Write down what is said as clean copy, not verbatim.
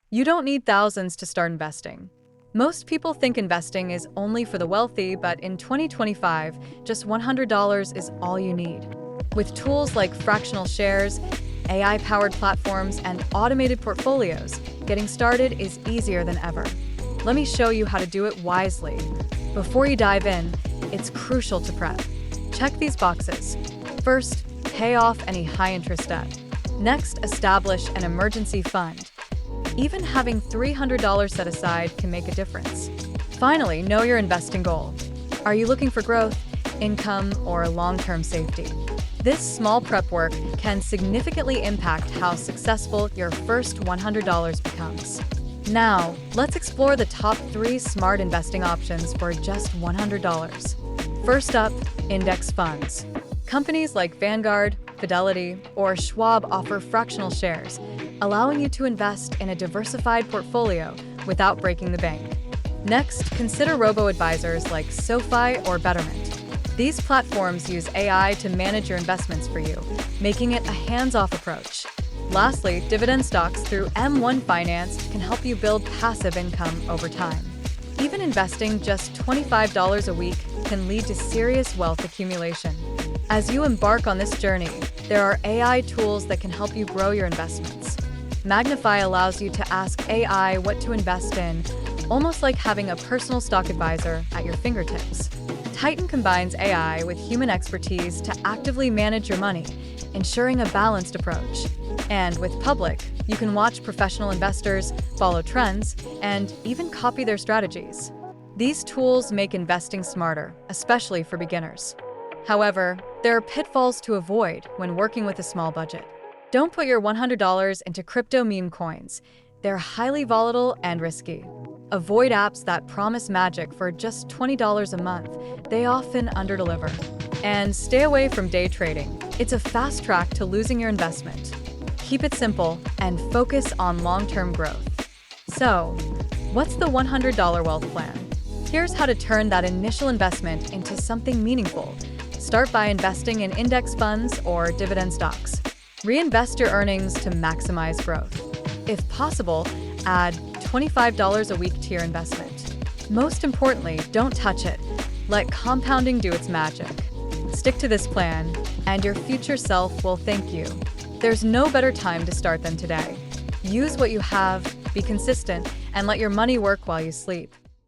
You don't need thousands to start investing. Most people think investing is only for the wealthy, but in 2025, just $100 is all you need. With tools like fractional shares, AI-powered platforms, and automated portfolios, getting started is easier than ever. Let me show you how to do it wisely. Before you dive in, it's crucial to prep. Check these boxes. First, pay off any high-interest debt. Next, establish an emergency fund. Even having $300 set aside can make a difference. Finally, know your investing goal. Are you looking for growth, income, or long-term safety? This small prep work can significantly impact how successful your first $100 becomes. Now, let's explore the top 3 smart investing options for just $100. First up, index funds. Companies like Vanguard, Fidelity, or Schwab offer fractional shares, allowing you to invest in a diversified portfolio without breaking the bank. Next, consider robo-advisors like SoFi or Betterment. These platforms use AI to manage your investments for you, making it a hands-off approach. Lastly, dividend stocks through M1 Finance can help you build passive income over time. Even investing just $25 a week can lead to serious wealth accumulation. As you embark on this journey, there are AI tools that can help you grow your investments. Magnify allows you to ask AI what to invest in, almost like having a personal stock advisor at your fingertips. Titan combines AI with human expertise to actively manage your money, ensuring a balanced approach. And with Public, you can watch professional investors, follow trends, and even copy their strategies. These tools make investing smarter, especially for beginners. However, there are pitfalls to avoid when working with a small budget. Don't put your $100 into crypto meme coins. They're highly volatile and risky. Avoid apps that promise magic for just $20 a month. They often underdeliver. And stay away from day trading. It's a fast track to losing your investment. Keep it simple and focus on long-term growth. So, what's the $100 wealth plan? Here's how to turn that initial investment into something meaningful. Start by investing in index funds or dividend stocks. Reinvest your earnings to maximize growth. If possible, add $25 a week to your investment. Most importantly, don't touch it. Let compounding do its magic. Stick to this plan, and your future self will thank you. There's no better time to start than today. Use what you have, be consistent, and let your money work while you sleep.